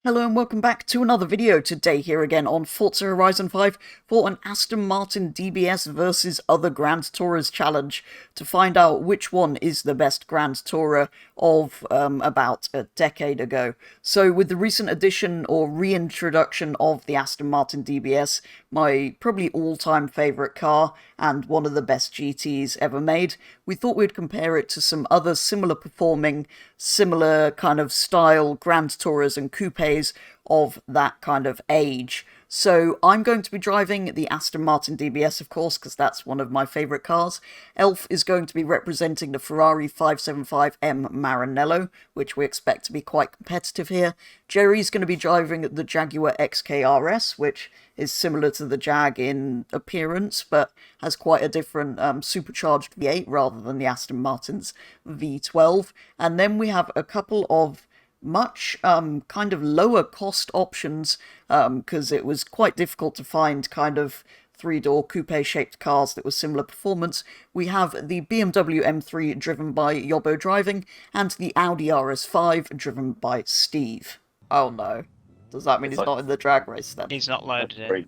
Hello and welcome back to another video. Today here again on Forza Horizon 5 for an Aston Martin DBS versus other Grand Tourers challenge to find out which one is the best Grand Tourer of about a decade ago. So with the recent addition or reintroduction of the Aston Martin DBS, my probably all-time favourite car and one of the best GTs ever made, we thought we'd compare it to some other similar performing, similar kind of style Grand Tourers and Coupes of that kind of age. So I'm going to be driving the Aston Martin DBS, of course, because that's one of my favourite cars. Elf is going to be representing the Ferrari 575M Maranello, which we expect to be quite competitive here. Jerry's going to be driving the Jaguar XKR-S, which is similar to the Jag in appearance, but has quite a different supercharged V8 rather than the Aston Martin's V12. And then we have a couple of much kind of lower cost options because it was quite difficult to find kind of three-door coupe shaped cars that were similar performance. We have the BMW M3 driven by Yobbo Driving and the Audi RS5 driven by Steve. Oh no. Does that mean he's not in the drag race then? He's not loaded in.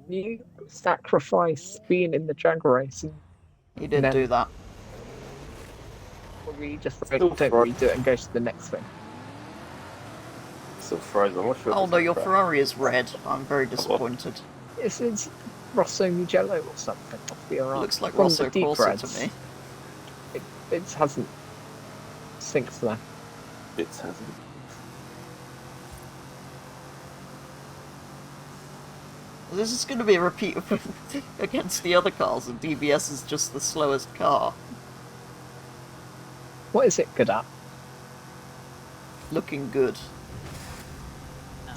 You sacrifice being in the drag race. He didn't do that. Or we just don't redo it and go to the next thing. Still frozen. I'm not sure. Oh no, your Ferrari is red. I'm very disappointed. It's Rosso Mugello or something. Looks like Rosso Corsa to me. It hasn't synced there. It hasn't. This is going to be a repeat of against the other cars, and DBS is just the slowest car. What is it good at? Looking good.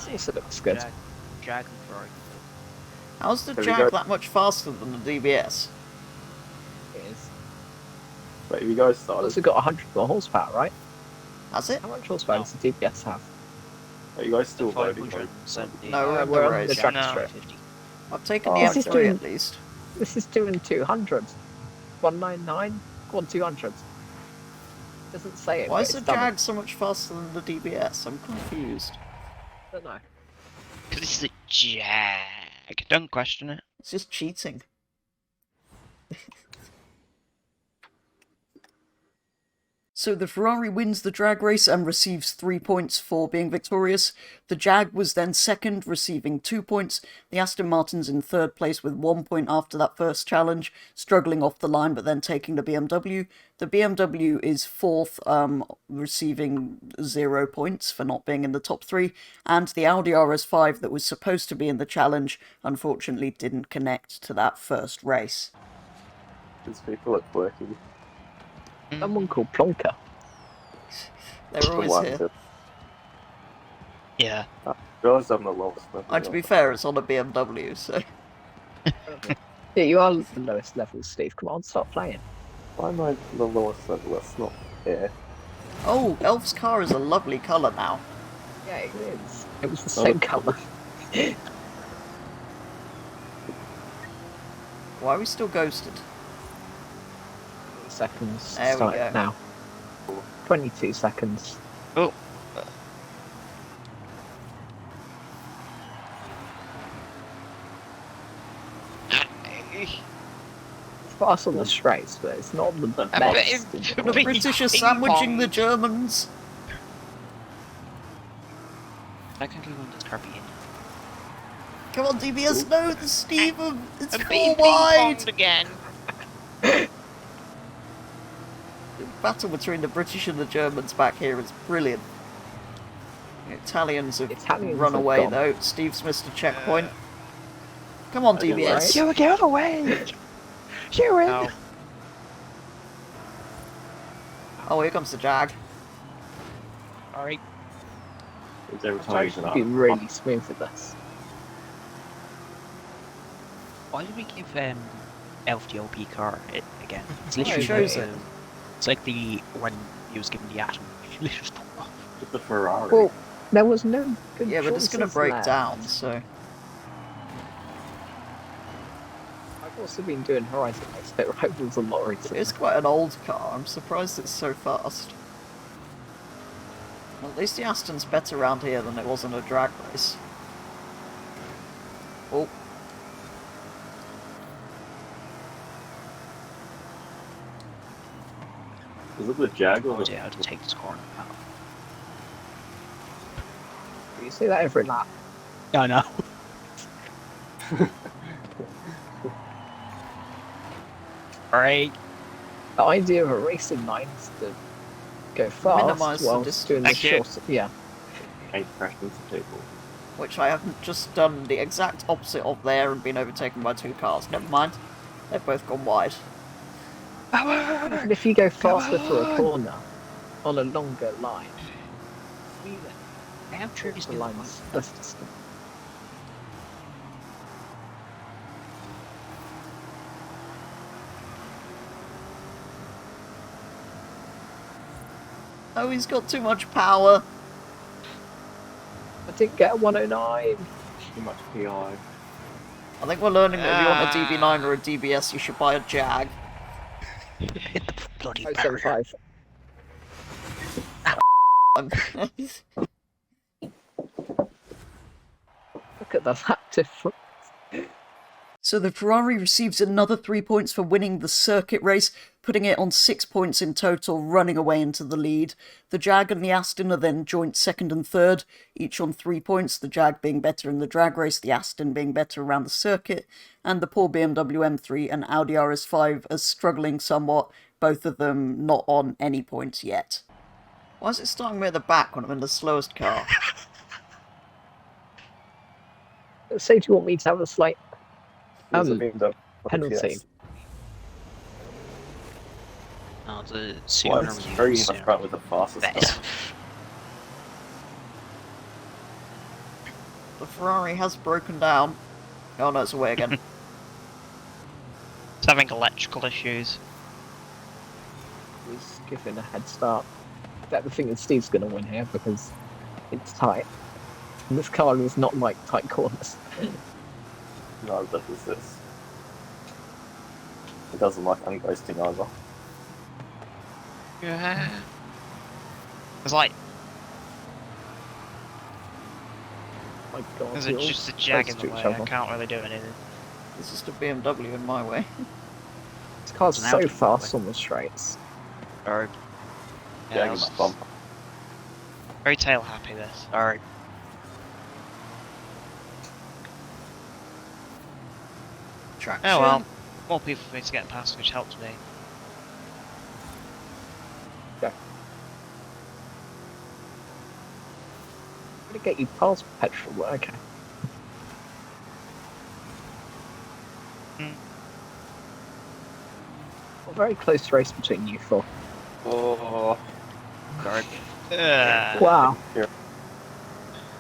It also looks good. Jag and Ferrari. How's the Jag that much faster than the DBS? It is. Wait, have you guys It's started? also got 100 more horsepower, right? Has it? How much horsepower does the DBS have? Are you guys still voting? 570. No, we're in we're the on race. the track No, straight. 50. I've taken the This is M3 doing- at least. This is doing 200. 199? Go on, 200. Doesn't say it. Why but is the it's done Jag it. so much faster than the DBS? I'm confused. I don't know. Because this is a Jag. Don't question it. It's just cheating. So the Ferrari wins the drag race and receives 3 points for being victorious. The Jag was then second, receiving 2 points. The Aston Martin's in third place with 1 point after that first challenge, struggling off the line but then taking the BMW. The BMW is fourth, receiving 0 points for not being in the top 3. And the Audi RS5 that was supposed to be in the challenge, unfortunately didn't connect to that first race. These people are quirky. Someone called Plonker. They're always here. Yeah. Guys, I'm the lowest level. And to be fair, it's on a BMW, so... Yeah, you are the lowest level, Steve. Come on, stop playing. Why am I the lowest level? That's not fair. Oh, Elf's car is a lovely colour now. Yeah, it is. It was the same colour. Why are we still ghosted? Seconds. There we Start go. it now. 22 seconds. Oh. It's fast on the straights, but it's not the best. The British are sandwiching the Germans. I can go on this carpet. Come on, DBS, no, the Steve, it's I'm 4 being wide. ping-ponged again. The battle between the British and the Germans back here is brilliant. The Italians have run have away gone. though. Steve's missed a checkpoint. Come on, DBS. You get away! You in! Oh. Oh, here comes the Jag. Alright. It's every I'm time trying to be really smooth with this. Why did we give Elf the OP car again? It's He literally chose the, it. It's like the when he was given the Atom. He literally just With the Ferrari. Well, there was no good Yeah, but it's going to choices break there. down, so... I've also been doing Horizon Race Pit Rivals a lot recently. It's quite an old car. I'm surprised it's so fast. Well, at least the Aston's better around here than it was in a drag race. Oh. Is it the Jag or Oh the... dear, I'll take this corner out. You see that every lap. I know. Right. The idea of a racing line is to go fast Minimise the whilst distance. doing the Thank you. short. Yeah. Ain't crashed into people. Which I haven't just done the exact opposite of there and been overtaken by 2 cars. Never mind. They've both gone wide. Even if you go faster through a corner on a longer line, I am sure he's the line's less distant. Oh, he's got too much power. I didn't get a 109. Too much PI. I think we're learning that if you want a DB9 or a DBS, you should buy a Jag. Hit the bloody barrier. 075. Look at the lap difference. So the Ferrari receives another 3 points for winning the circuit race, putting it on 6 points in total, running away into the lead. The Jag and the Aston are then joint second and third, each on 3 points, the Jag being better in the drag race, the Aston being better around the circuit, and the poor BMW M3 and Audi RS5 are struggling somewhat, both of them not on any points yet. Why is it starting me at the back when I'm in the slowest car? Say, do you want me to have a slight There's a BMW penalty? GTS. Oh, the Well, Subaru it's was very used, much with the fastest That car. The Ferrari has broken down. Oh no, it's away again. It's having electrical issues. Was given a head start. But the thing is, Steve's going to win here because it's tight. And this car is not like tight corners. No, that is this. It doesn't like unghosting either. Yeah. It's like, My God, there's you're all just a Jag in close the to way. each I other. can't really do anything. There's just a BMW in my way. This car's It's an so Audi, fast on the straights. Or, Jag yeah, in it's that bump. very tail happy this. Or, Traction. oh well, more people for me to get past, which helps me. I'm going to get you past petrol, but okay. Hmm. A very close race between you four. Oh, Guard. Wow.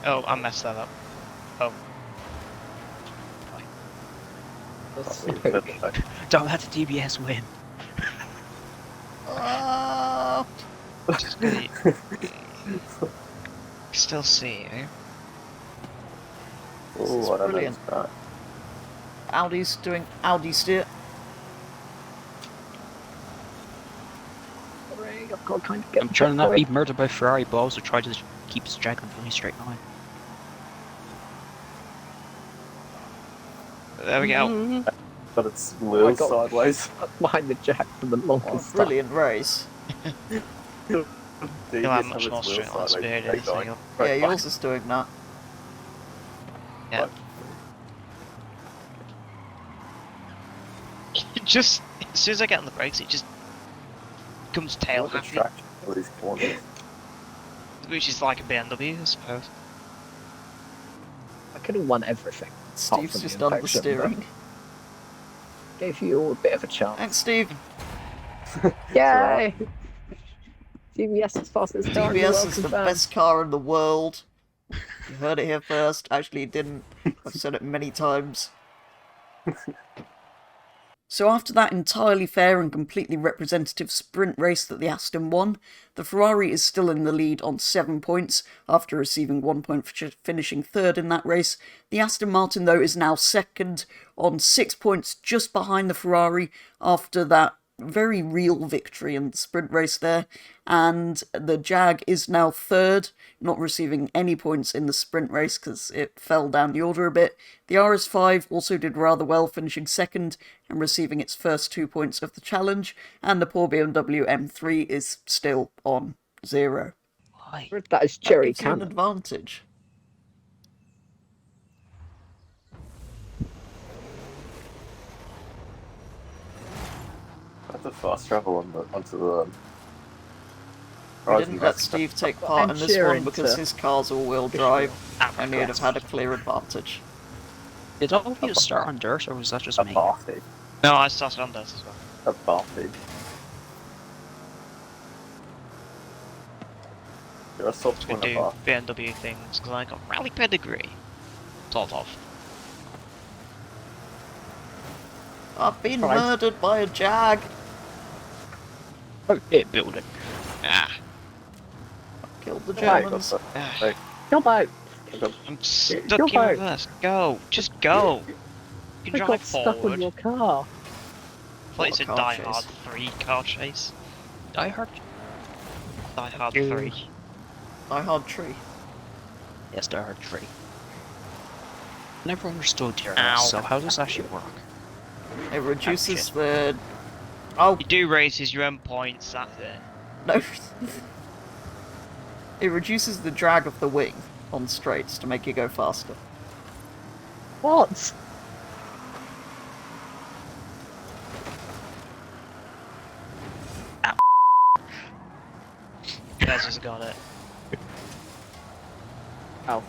Oh, I messed that up. Oh, That's that's smoke. don't let the DBS win. Oh, Just gonna still see you. This is Oh, I don't know brilliant. this car. Audi's doing Audi steer. Hooray, I've got to kind of get I'm the trying to not be checkpoint. murdered by Ferrari, but also try to keep this Jag on a straight line. There we go. But it's wheels God. sideways. Behind the jack for the Oh, longest time. brilliant race. You'll DBS have have much its more wheels straight line sideways. speed. Keep So going. you'll- Yeah, yours is doing that. yeah. Just as soon as I get on the brakes, it just becomes tail What a happy, traction for these corners. which is like a BMW, I suppose. I could have won everything. Steve's from just the done the infection, steering. Gave you all a bit of a chance. Thanks, Steve. Yay! DBS is fastest car in the DBS world is the confirmed. best car in the world. You heard it here first. Actually, you didn't. I've said it many times. So after that entirely fair and completely representative sprint race that the Aston won, the Ferrari is still in the lead on 7 points after receiving 1 point for finishing third in that race. The Aston Martin, though, is now second on 6 points just behind the Ferrari after that very real victory in the sprint race there, and the Jag is now third, not receiving any points in the sprint race because it fell down the order a bit. The RS5 also did rather well, finishing second and receiving its first 2 points of the challenge, and the poor BMW M3 is still on 0. Why? That is That Jerry gives you an Cannon. advantage. That's a fast travel onto the. We didn't let Steve take part in this one because his car's all-wheel drive, and he'd have had a clear advantage. Did all of you start on dirt, or was that just A me? party. No, I started on dirt as well. A party. You're a sub We twin do of BMW things because I got rally pedigree. Sort of. I've been Right. murdered by a Jag. Oh, yeah, building. Ah. Killed the Right. Germans. Ah. Come out! I'm stuck Go in back. reverse. Go. Just go. You can I drive got stuck with forward. your car. I thought it's a What a Die car Hard chase. 3 car chase. Die Hard? Die Hard Mm. 3. Die Hard Tree. Yes, Die Hard 3. Never understood your Ow. so how does that actually work? It reduces shit. the... Oh, You do races, your own points, that's it. no. It reduces the drag of the wing on straights to make you go faster. What? Guys just got it. Oh.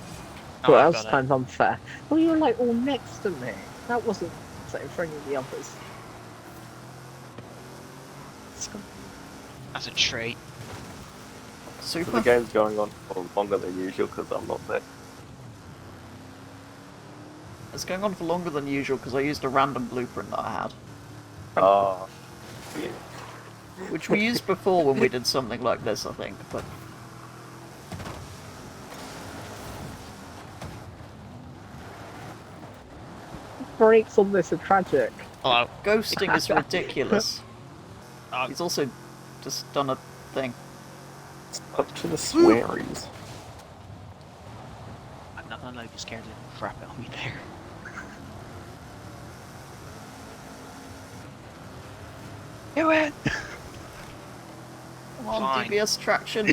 Oh, Well, I've that was got it. kind of unfair. Well, you were like all next to me. That wasn't the same for any of the others. That's a trait. So the Super. game's going on for longer than usual because I'm not there. It's going on for longer than usual because I used a random blueprint that I had. Ah. Which we used before when we did something like this, I think, but... Brakes on this are tragic. Hello. Ghosting is ridiculous. Oh, He's also just done a thing. Up to the swearies. I'm not gonna let you scared the crap out of me there. Do it! Come on, Fine. DBS traction.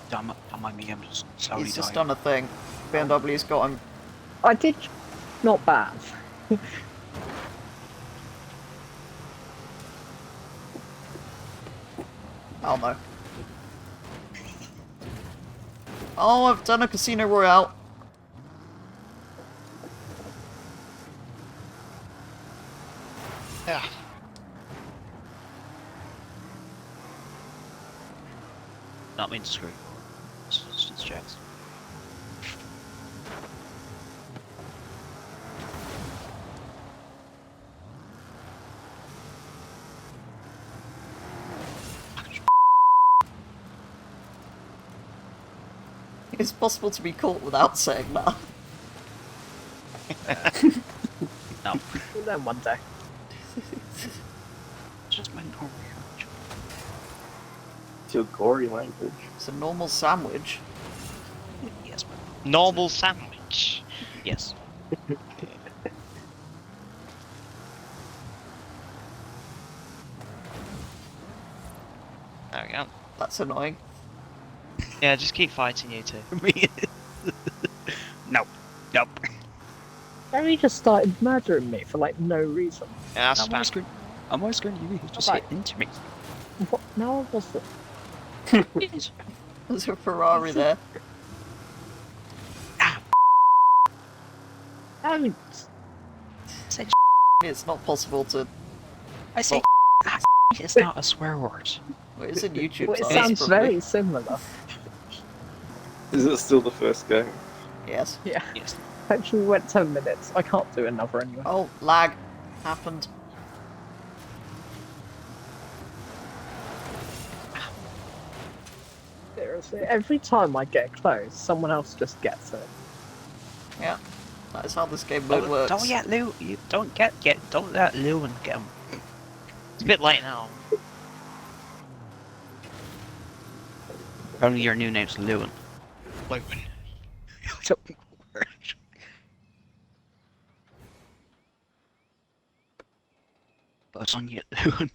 Don't mind me, I'm just slowly He's just dying. done a thing. BMW's got him. I did. Not bad. Oh no. Oh, I've done a Casino Royale. Yeah. Not mean to screw. It's jokes. It's possible to be caught without saying that. No. We'll learn one day. Just my normal language. It's your gory language. It's a normal sandwich. Yes, my normal sandwich. Yes. There we go. That's annoying. Yeah, just keep fighting, you two. Nope. Nope. Barry just started murdering me for like no reason. Yeah, I'm always spam. I'm always going to you just Alright. hit into me. What? No, I wasn't. Yes. There's a Ferrari there. Don't. Say It's not possible to... I say Oh. it's not a swear word. Well, it's in YouTube. Well, it so sounds that's very similar. Is it still the first game? Yes. Yeah. Yes. Actually, we went 10 minutes. I can't do another anyway. Oh, lag. Happened. There's So every time I get close, someone else just gets it. Yeah, that is how this game mode works. Don't get Lou. You don't don't let Lewin get him. It's a bit late now. Only your new name's Lewin. Lewin. But it's on you, Lewin.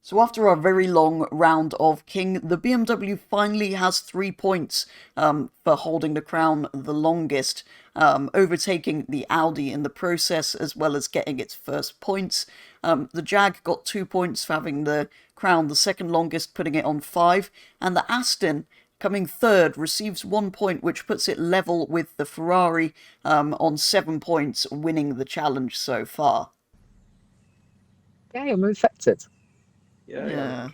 So after a very long round of King, the BMW finally has 3 points for holding the crown the longest, overtaking the Audi in the process, as well as getting its first points. The Jag got 2 points for having the crown the second longest, putting it on 5, and the Aston, coming third, receives 1 point, which puts it level with the Ferrari on 7 points, winning the challenge so far. Yeah, I'm infected. Yeah.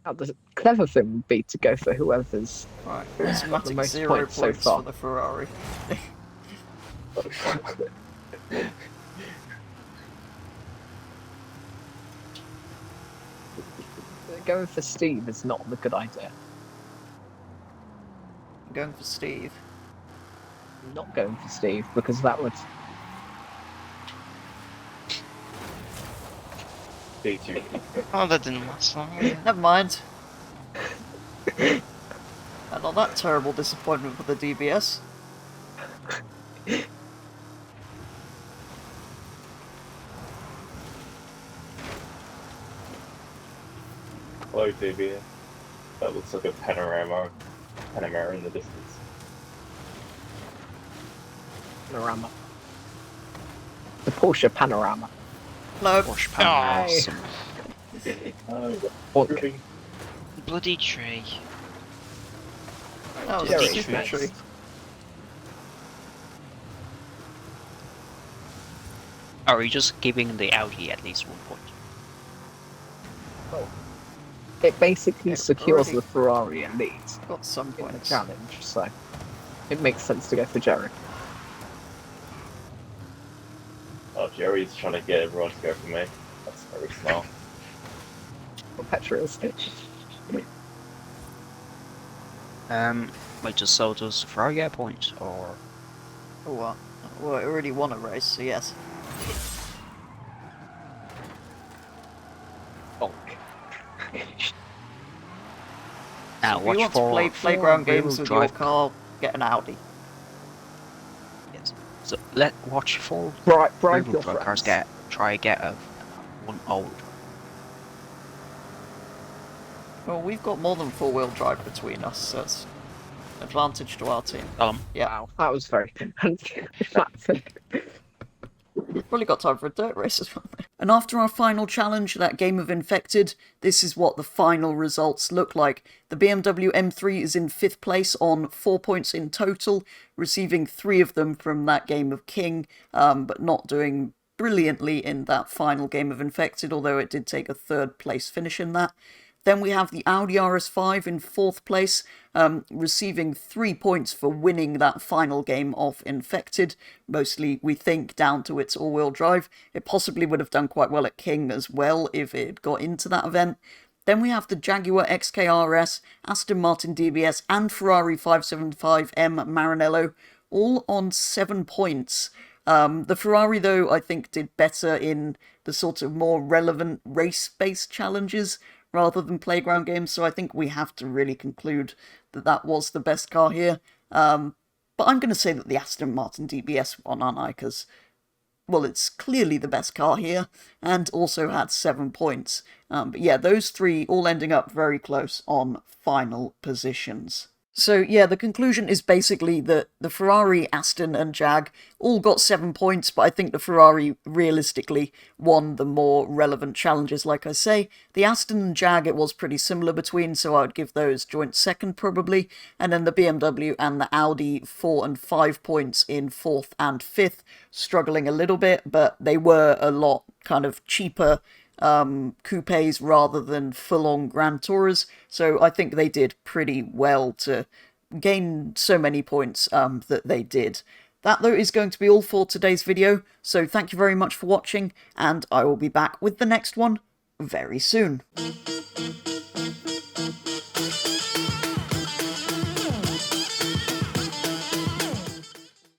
Now, the clever thing would be to go for whoever's Right, the automatic most 0 points so far. for the Ferrari. Going for Steve is not a good idea. I'm going for Steve. I'm not going for Steve because that would. Oh, that didn't last long. Never mind. And on that terrible disappointment for the DBS. Hello, DBS. That looks like a Panamera in the distance. Panorama. The Porsche Panorama. No. Porsche Panamera. Bonk. Bloody tree. That was Jerry, a stupid nice. tree. Are you just giving the Audi at least 1 point? It basically Yeah, secures already. the Ferrari and leads Got some in the points. challenge, so it makes sense to go for Jerry. Oh, Jerry's trying to get everyone to go for me. That's very smart. Or Petra's. Wait, just so does Ferrari get a point, or Oh, what? Well, I already won a race, so yes. Bonk. now If watch you want to for play playground rear-wheel games with drive your car, get an Audi. Yes. So watch for Bribe rear-wheel your drive cars friends. try get a 1-0. Well, we've got more than 4-wheel drive between us, so it's an advantage to our team. Yeah. Wow, that was very. We've probably got time for a dirt race as well. And after our final challenge, that game of Infected, this is what the final results look like. The BMW M3 is in 5th place on 4 points in total, receiving 3 of them from that game of King, but not doing brilliantly in that final game of Infected, although it did take a 3rd place finish in that. Then we have the Audi RS5 in 4th place, receiving 3 points for winning that final game of Infected, mostly, we think, down to its all-wheel drive. It possibly would have done quite well at King as well if it got into that event. Then we have the Jaguar XKR-S, Aston Martin DBS, and Ferrari 575M Maranello, all on 7 points. The Ferrari, though, I think did better in the sort of more relevant race-based challenges rather than playground games, so I think we have to really conclude that that was the best car here. But I'm going to say that the Aston Martin DBS won, aren't I? Because, well, it's clearly the best car here, and also had 7 points. But yeah, those 3 all ending up very close on final positions. So yeah, the conclusion is basically that the Ferrari, Aston and Jag all got 7 points, but I think the Ferrari realistically won the more relevant challenges, like I say. The Aston and Jag it was pretty similar between, so I would give those joint second probably. And then the BMW and the Audi 4 and 5 points in 4th and 5th, struggling a little bit, but they were a lot kind of cheaper coupes rather than full-on Grand Tourers, so I think they did pretty well to gain so many points that they did. That, though, is going to be all for today's video, so thank you very much for watching, and I will be back with the next one very soon.